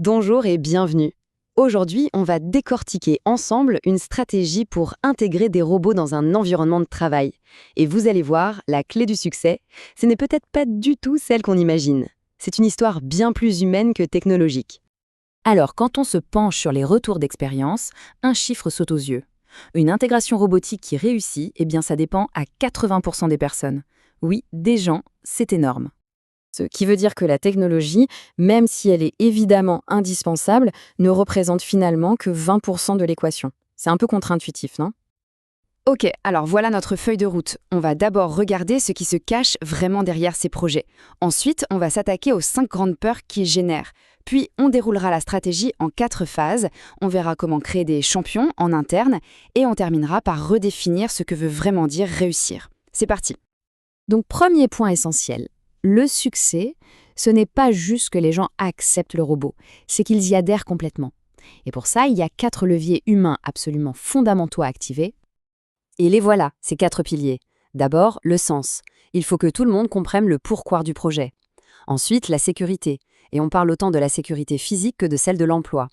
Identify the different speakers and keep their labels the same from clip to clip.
Speaker 1: Bonjour et bienvenue. Aujourd'hui, on va décortiquer ensemble une stratégie pour intégrer des robots dans un environnement de travail. Et vous allez voir, la clé du succès, ce n'est peut-être pas du tout celle qu'on imagine. C'est une histoire bien plus humaine que technologique.
Speaker 2: Alors, quand on se penche sur les retours d'expérience, un chiffre saute aux yeux. Une intégration robotique qui réussit, eh bien ça dépend à 80% des personnes. Oui, des gens, c'est énorme.
Speaker 1: Ce qui veut dire que la technologie, même si elle est évidemment indispensable, ne représente finalement que 20% de l'équation. C'est un peu contre-intuitif, non? Ok, alors voilà notre feuille de route. On va d'abord regarder ce qui se cache vraiment derrière ces projets. Ensuite, on va s'attaquer aux 5 grandes peurs qu'ils génèrent. Puis, on déroulera la stratégie en 4 phases. On verra comment créer des champions en interne et on terminera par redéfinir ce que veut vraiment dire réussir. C'est parti.
Speaker 2: Donc, premier point essentiel, le succès, ce n'est pas juste que les gens acceptent le robot, c'est qu'ils y adhèrent complètement. Et pour ça, il y a 4 leviers humains absolument fondamentaux à activer.
Speaker 1: Et les voilà, ces 4 piliers. D'abord, le sens. Il faut que tout le monde comprenne le pourquoi du projet. Ensuite, la sécurité. Et on parle autant de la sécurité physique que de celle de l'emploi.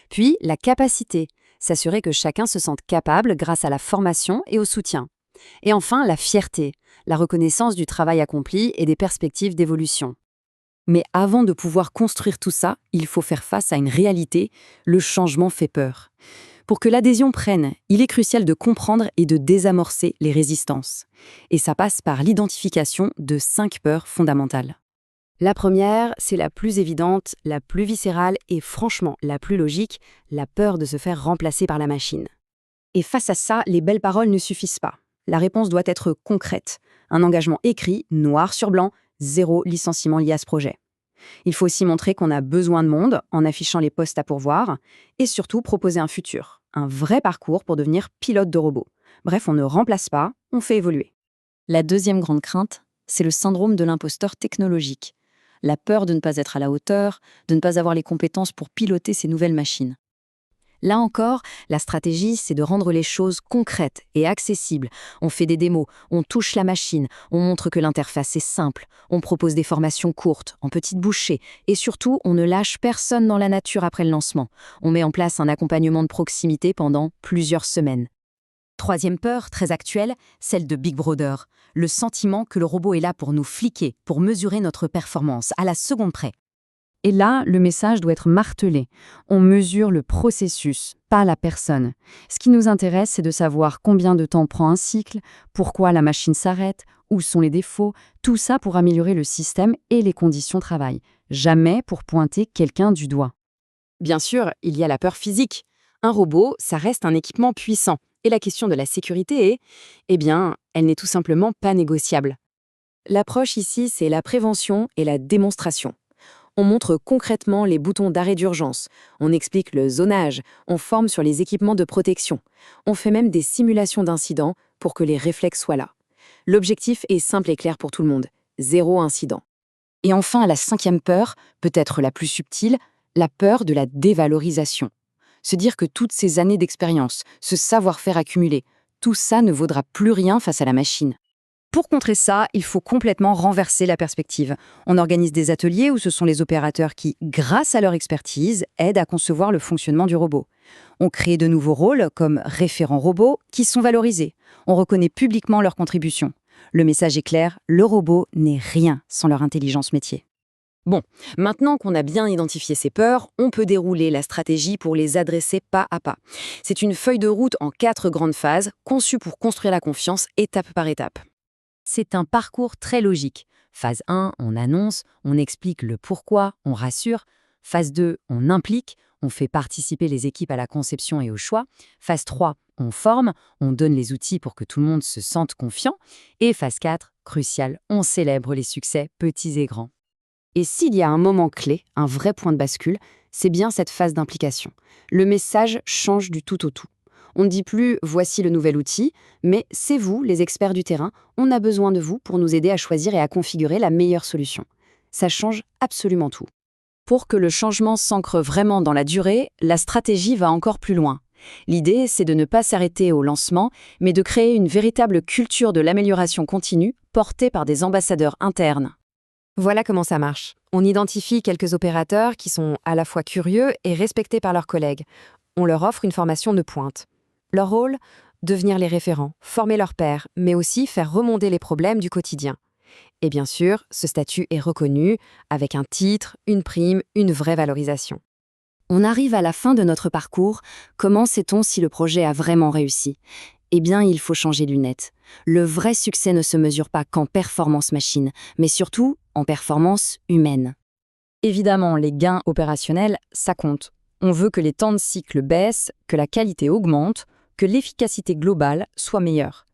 Speaker 1: Puis, la capacité. S'assurer que chacun se sente capable grâce à la formation et au soutien. Et enfin, la fierté. La reconnaissance du travail accompli et des perspectives d'évolution. Mais avant de pouvoir construire tout ça, il faut faire face à une réalité, le changement fait peur. Pour que l'adhésion prenne, il est crucial de comprendre et de désamorcer les résistances. Et ça passe par l'identification de 5 peurs fondamentales. La première, c'est la plus évidente, la plus viscérale et franchement la plus logique, la peur de se faire remplacer par la machine. Et face à ça, les belles paroles ne suffisent pas. La réponse doit être concrète. Un engagement écrit, noir sur blanc, 0 licenciement lié à ce projet. Il faut aussi montrer qu'on a besoin de monde en affichant les postes à pourvoir et surtout proposer un futur, un vrai parcours pour devenir pilote de robot. Bref, on ne remplace pas, on fait évoluer. La deuxième grande crainte, c'est le syndrome de l'imposteur technologique. La peur de ne pas être à la hauteur, de ne pas avoir les compétences pour piloter ces nouvelles machines. Là encore, la stratégie, c'est de rendre les choses concrètes et accessibles. On fait des démos, on touche la machine, on montre que l'interface est simple, on propose des formations courtes, en petites bouchées, et surtout, on ne lâche personne dans la nature après le lancement. On met en place un accompagnement de proximité pendant plusieurs semaines. Troisième peur, très actuelle, celle de Big Brother. Le sentiment que le robot est là pour nous fliquer, pour mesurer notre performance, à la seconde près. Et là, le message doit être martelé. On mesure le processus, pas la personne. Ce qui nous intéresse, c'est de savoir combien de temps prend un cycle, pourquoi la machine s'arrête, où sont les défauts, tout ça pour améliorer le système et les conditions de travail. Jamais pour pointer quelqu'un du doigt. Bien sûr, il y a la peur physique. Un robot, ça reste un équipement puissant. Et la question de la sécurité est, elle n'est tout simplement pas négociable. L'approche ici, c'est la prévention et la démonstration. On montre concrètement les boutons d'arrêt d'urgence, on explique le zonage, on forme sur les équipements de protection. On fait même des simulations d'incidents pour que les réflexes soient là. L'objectif est simple et clair pour tout le monde, 0 incident. Et enfin, la 5e peur, peut-être la plus subtile, la peur de la dévalorisation. Se dire que toutes ces années d'expérience, ce savoir-faire accumulé, tout ça ne vaudra plus rien face à la machine. Pour contrer ça, il faut complètement renverser la perspective. On organise des ateliers où ce sont les opérateurs qui, grâce à leur expertise, aident à concevoir le fonctionnement du robot. On crée de nouveaux rôles, comme référents robots, qui sont valorisés. On reconnaît publiquement leurs contributions. Le message est clair, le robot n'est rien sans leur intelligence métier. Bon, maintenant qu'on a bien identifié ces peurs, on peut dérouler la stratégie pour les adresser pas à pas. C'est une feuille de route en 4 grandes phases, conçue pour construire la confiance étape par étape.
Speaker 2: C'est un parcours très logique. Phase 1, on annonce, on explique le pourquoi, on rassure. Phase 2, on implique, on fait participer les équipes à la conception et au choix. Phase 3, on forme, on donne les outils pour que tout le monde se sente confiant. Et phase 4, crucial, on célèbre les succès petits et grands. Et s'il y a un moment clé, un vrai point de bascule, c'est bien cette phase d'implication. Le message change du tout au tout. On ne dit plus « voici le nouvel outil », mais « c'est vous, les experts du terrain, on a besoin de vous pour nous aider à choisir et à configurer la meilleure solution ». Ça change absolument tout. Pour que le changement s'ancre vraiment dans la durée, la stratégie va encore plus loin. L'idée, c'est de ne pas s'arrêter au lancement, mais de créer une véritable culture de l'amélioration continue portée par des ambassadeurs internes.
Speaker 1: Voilà comment ça marche. On identifie quelques opérateurs qui sont à la fois curieux et respectés par leurs collègues. On leur offre une formation de pointe. Leur rôle? Devenir les référents, former leurs pairs, mais aussi faire remonter les problèmes du quotidien. Et bien sûr, ce statut est reconnu avec un titre, une prime, une vraie valorisation.
Speaker 2: On arrive à la fin de notre parcours. Comment sait-on si le projet a vraiment réussi? Eh bien, il faut changer de lunettes. Le vrai succès ne se mesure pas qu'en performance machine, mais surtout en performance humaine. Évidemment, les gains opérationnels, ça compte. On veut que les temps de cycle baissent, que la qualité augmente, que l'efficacité globale soit meilleure.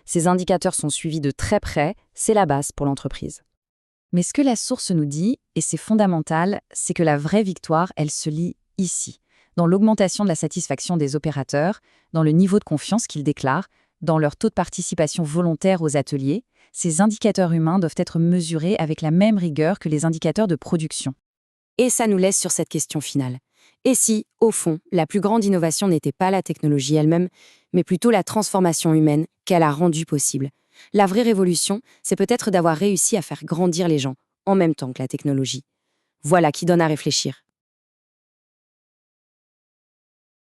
Speaker 2: Ces indicateurs sont suivis de très près, c'est la base pour l'entreprise. Mais ce que la source nous dit, et c'est fondamental, c'est que la vraie victoire, elle se lie ici, dans l'augmentation de la satisfaction des opérateurs, dans le niveau de confiance qu'ils déclarent, dans leur taux de participation volontaire aux ateliers. Ces indicateurs humains doivent être mesurés avec la même rigueur que les indicateurs de production. Et ça nous laisse sur cette question finale. Et si, au fond, la plus grande innovation n'était pas la technologie elle-même, mais plutôt la transformation humaine qu'elle a rendue possible? La vraie révolution, c'est peut-être d'avoir réussi à faire grandir les gens, en même temps que la technologie. Voilà qui donne à réfléchir.